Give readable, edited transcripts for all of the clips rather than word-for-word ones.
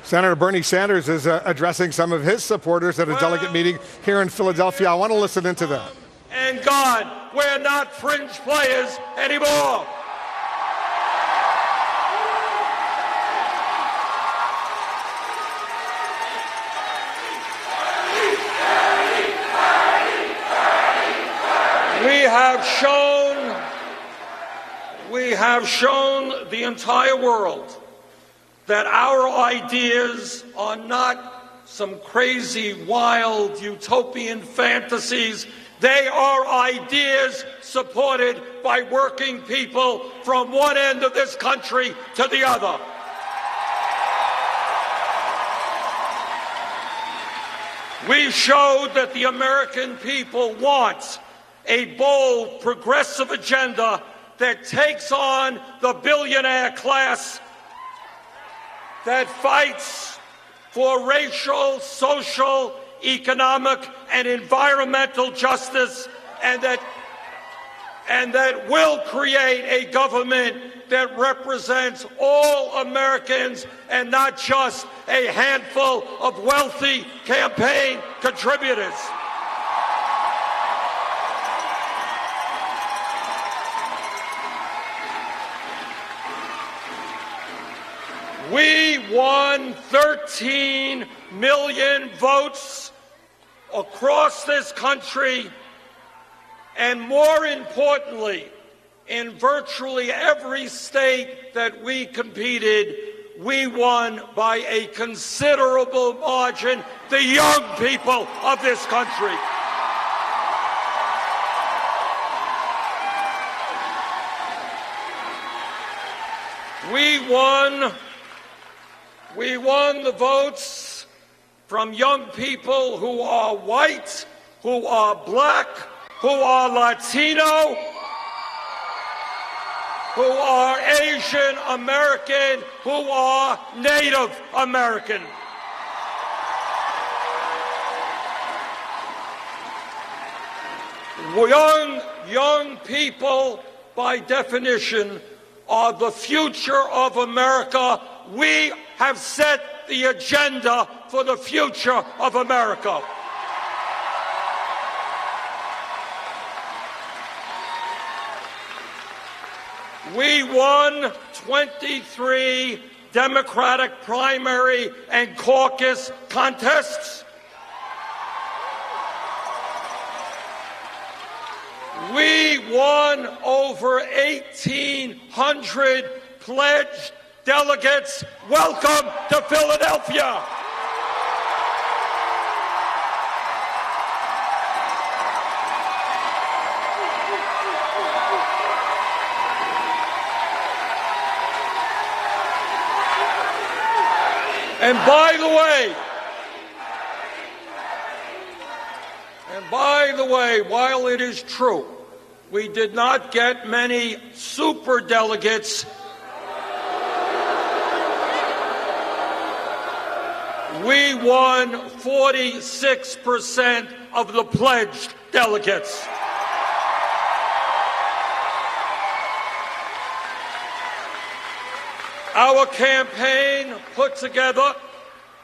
Senator Bernie Sanders is addressing some of his supporters at a delegate meeting here in Philadelphia. I want to listen into that. And God, we're not fringe players anymore. We have shown the entire world that our ideas are not some crazy, wild, utopian fantasies. They are ideas supported by working people from one end of this country to the other. We showed that the American people want a bold, progressive agenda that takes on the billionaire class, that fights for racial, social, economic, and environmental justice, and that will create a government that represents all Americans and not just a handful of wealthy campaign contributors. We won 13 million votes across this country, and more importantly, in virtually every state that we competed, we won by a considerable margin, the young people of this country. We won the votes from young people who are white, who are black, who are Latino, who are Asian American, who are Native American. Young people, by definition, are the future of America. We have set the agenda for the future of America. We won 23 Democratic primary and caucus contests. We won over 1,800 pledged delegates. Welcome to Philadelphia. And by the way, while it is true, we did not get many super delegates, we won 46% of the pledged delegates. Our campaign put together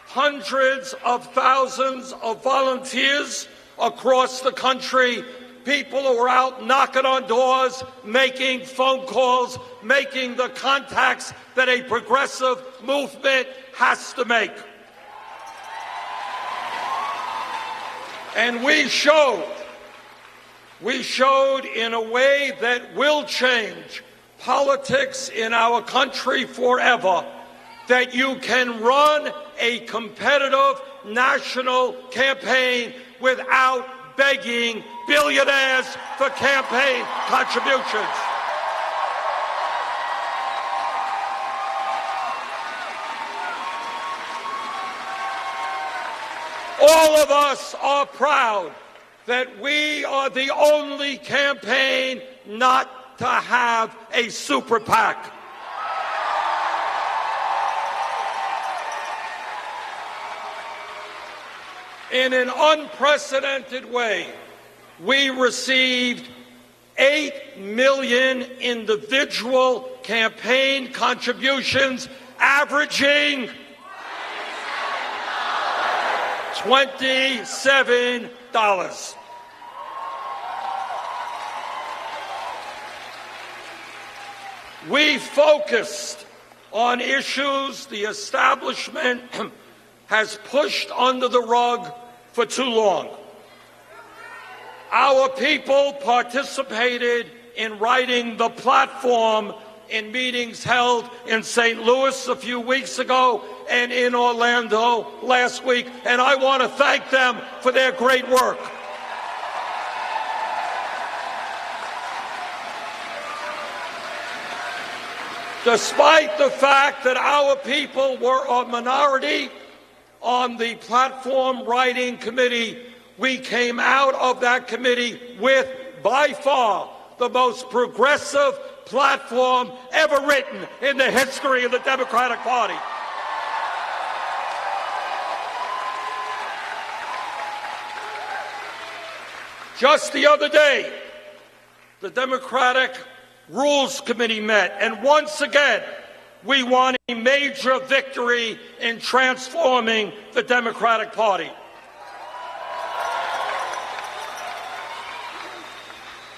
hundreds of thousands of volunteers across the country, people who are out knocking on doors, making phone calls, making the contacts that a progressive movement has to make. And we showed in a way that will change politics in our country forever, that you can run a competitive national campaign without begging billionaires for campaign contributions. All of us are proud that we are the only campaign not to have a super PAC. In an unprecedented way, we received 8 million individual campaign contributions, averaging $27. We focused on issues the establishment has pushed under the rug for too long. Our people participated in writing the platform in meetings held in St. Louis a few weeks ago and in Orlando last week, and I want to thank them for their great work. Despite the fact that our people were a minority on the platform writing committee, we came out of that committee with, by far, the most progressive platform ever written in the history of the Democratic Party. Just the other day, the Democratic Rules Committee met, and once again, we won a major victory in transforming the Democratic Party.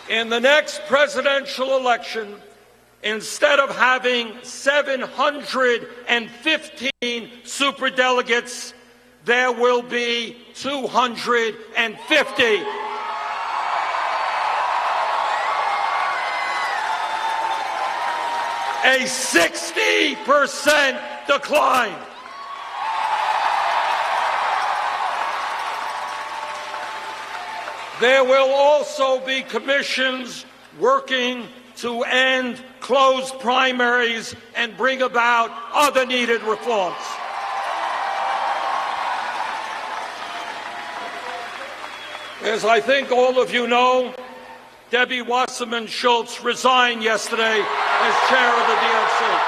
In the next presidential election, instead of having 715 superdelegates, there will be 250. A 60% decline. There will also be commissions working to end closed primaries and bring about other needed reforms. As I think all of you know, Debbie Wasserman Schultz resigned yesterday as chair of the DNC.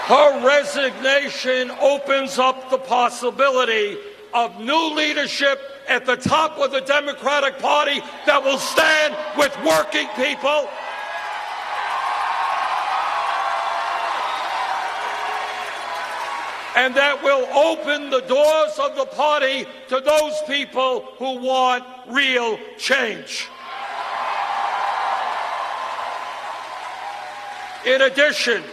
Her resignation opens up the possibility of new leadership at the top of the Democratic Party that will stand with working people, and that will open the doors of the party to those people who want real change. In addition,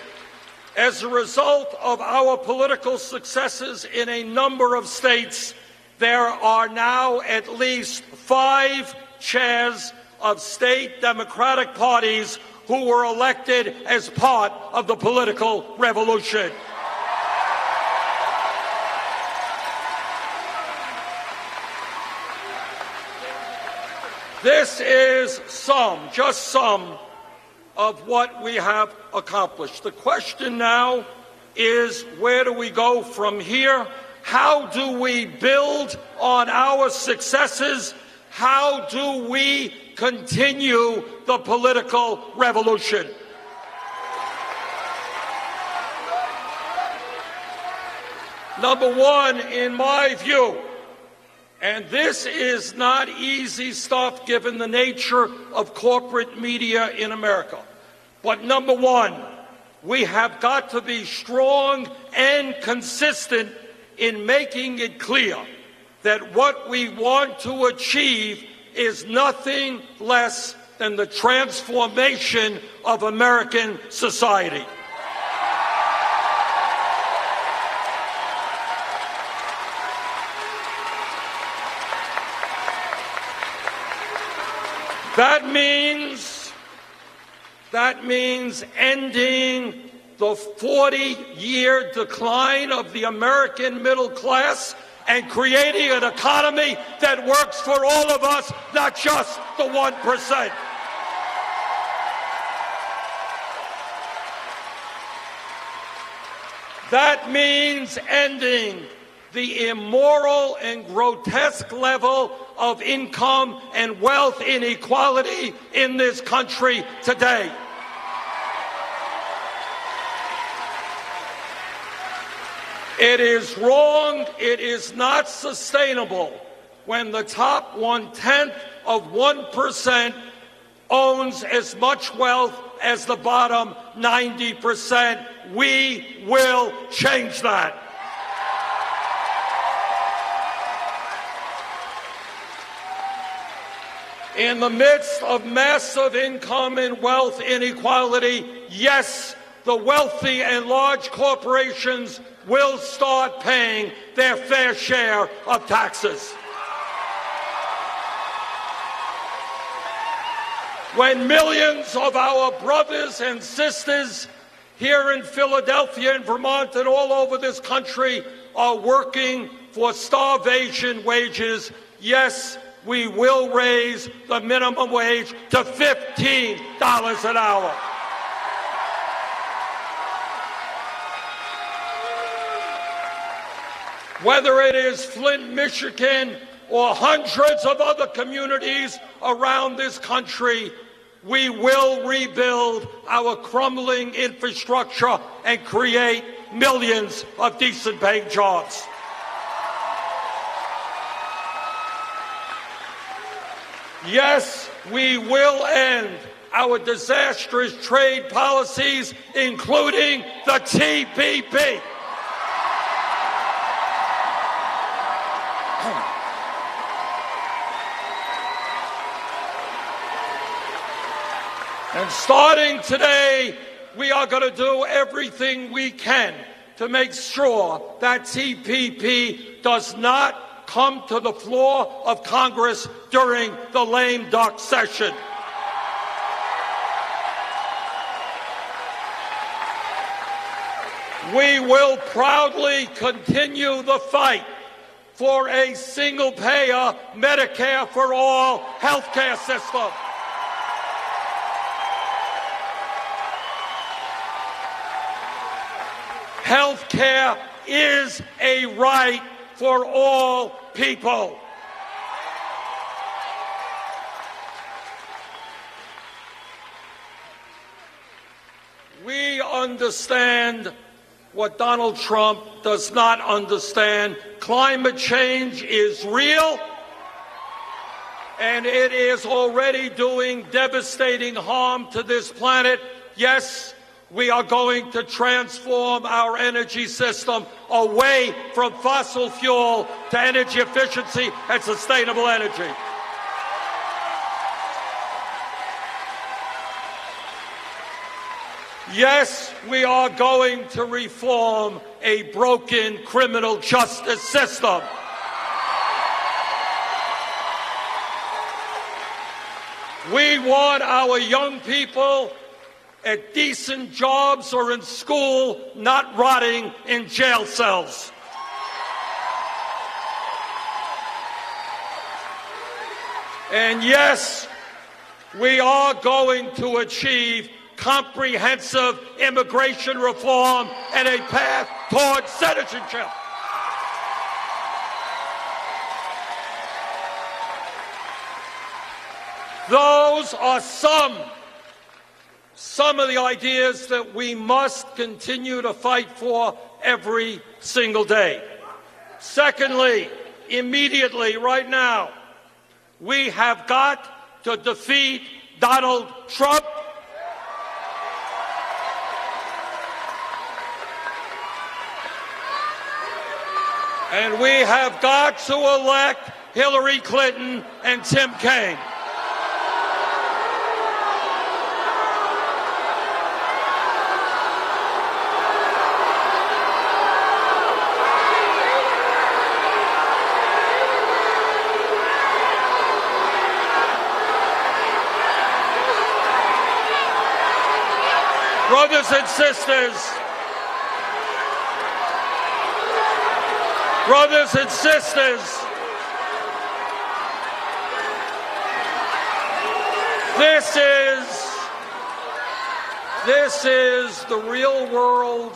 as a result of our political successes in a number of states, there are now at least 5 chairs of state Democratic parties who were elected as part of the political revolution. This is just some of what we have accomplished. The question now is, where do we go from here? How do we build on our successes? How do we continue the political revolution? Number one, in my view, and this is not easy stuff given the nature of corporate media in America, but number one, we have got to be strong and consistent in making it clear that what we want to achieve is nothing less than the transformation of American society. That means ending the 40-year decline of the American middle class and creating an economy that works for all of us, not just the 1%. That means ending the immoral and grotesque level of income and wealth inequality in this country today. It is wrong, it is not sustainable when the top 0.1% owns as much wealth as the bottom 90%. We will change that. In the midst of massive income and wealth inequality, yes, the wealthy and large corporations will start paying their fair share of taxes. When millions of our brothers and sisters here in Philadelphia and Vermont and all over this country are working for starvation wages, yes, we will raise the minimum wage to $15 an hour. Whether it is Flint, Michigan, or hundreds of other communities around this country, we will rebuild our crumbling infrastructure and create millions of decent-paying jobs. Yes, we will end our disastrous trade policies, including the TPP. And starting today, we are going to do everything we can to make sure that TPP does not come to the floor of Congress during the lame duck session. We will proudly continue the fight for a single-payer Medicare for all health care system. Health care is a right for all people. We understand what Donald Trump does not understand. Climate change is real, and it is already doing devastating harm to this planet. Yes, we are going to transform our energy system away from fossil fuel to energy efficiency and sustainable energy. Yes, we are going to reform a broken criminal justice system. We want our young people at decent jobs or in school, not rotting in jail cells. And yes, we are going to achieve comprehensive immigration reform and a path toward citizenship. Those are some of the ideas that we must continue to fight for every single day. Secondly, immediately, right now, we have got to defeat Donald Trump. And we have got to elect Hillary Clinton and Tim Kaine. Brothers and sisters, this is the real world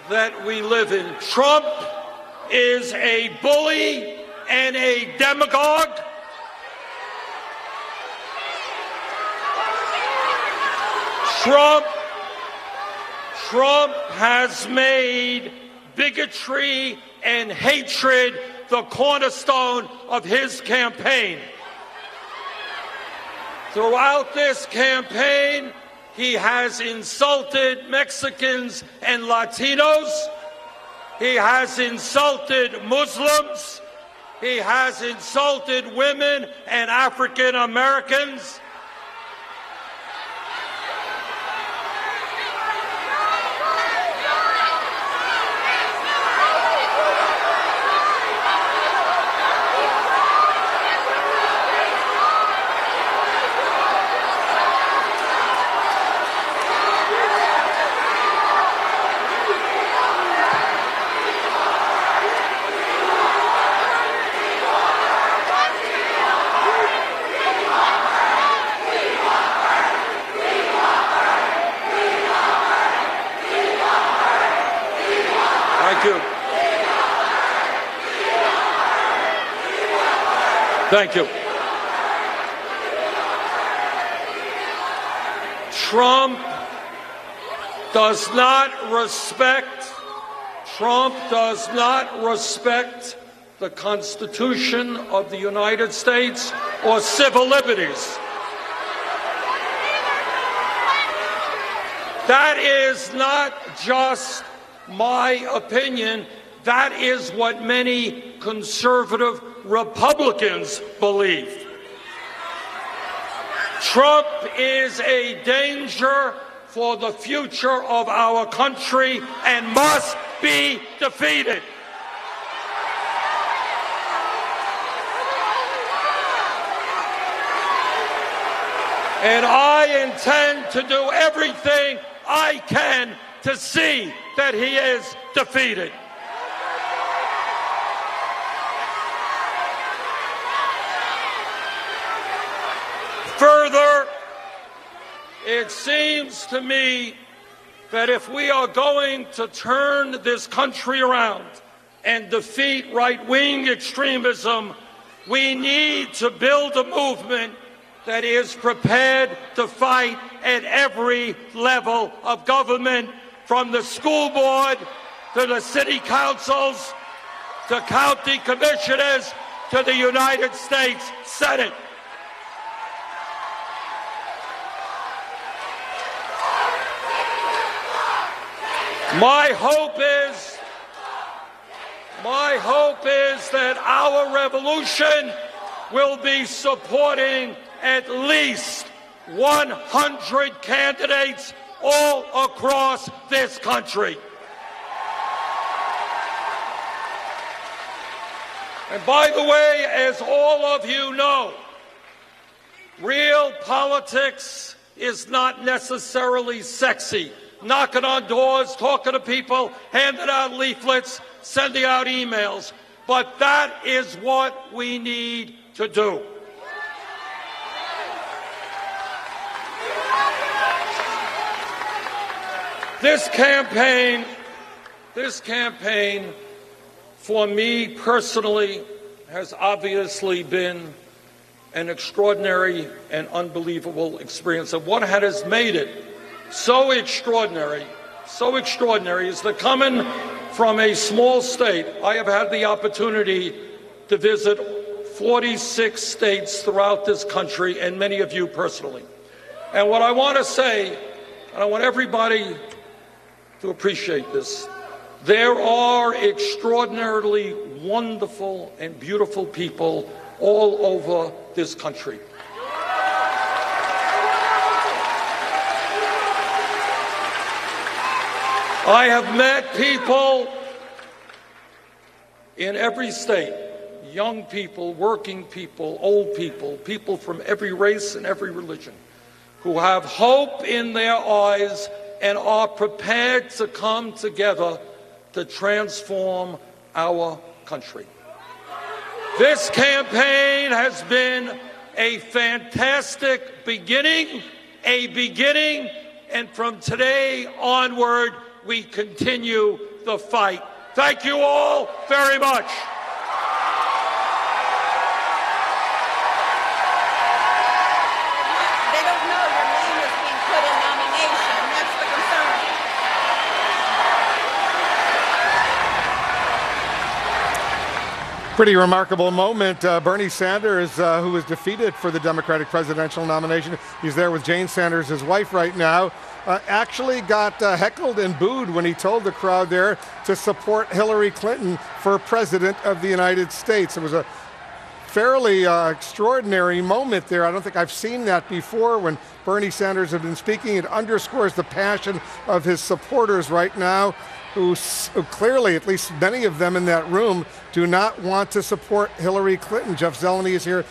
that we live in. Trump is a bully and a demagogue. Trump has made bigotry and hatred the cornerstone of his campaign. Throughout this campaign, he has insulted Mexicans and Latinos. He has insulted Muslims. He has insulted women and African Americans. Thank you. Trump does not respect the Constitution of the United States or civil liberties. That is not just my opinion. That is what many conservative Republicans believe. Trump is a danger for the future of our country and must be defeated. And I intend to do everything I can to see that he is defeated. Further, it seems to me that if we are going to turn this country around and defeat right-wing extremism, we need to build a movement that is prepared to fight at every level of government, from the school board to the city councils to county commissioners to the United States Senate. My hope is that our revolution will be supporting at least 100 candidates all across this country. And by the way, as all of you know, real politics is not necessarily sexy. Knocking on doors, talking to people, handing out leaflets, sending out emails. But that is what we need to do. This campaign, for me personally, has obviously been an extraordinary and unbelievable experience. And what has made it so extraordinary is that, coming from a small state, I have had the opportunity to visit 46 states throughout this country, and many of you personally. And what I want to say, and I want everybody to appreciate this, there are extraordinarily wonderful and beautiful people all over this country. I have met people in every state, young people, working people, old people, people from every race and every religion, who have hope in their eyes and are prepared to come together to transform our country. This campaign has been a fantastic beginning, and from today onward, we continue the fight. Thank you all very much. They don't know your name is being put in nomination. That's the concern. Pretty remarkable moment. Bernie Sanders, who was defeated for the Democratic presidential nomination, he's there with Jane Sanders, his wife, right now, actually got heckled and booed when he told the crowd there to support Hillary Clinton for president of the United States. It was a fairly extraordinary moment there. I don't think I've seen that before when Bernie Sanders has been speaking. It underscores the passion of his supporters right now, who clearly, at least many of them in that room, do not want to support Hillary Clinton. Jeff Zeleny is here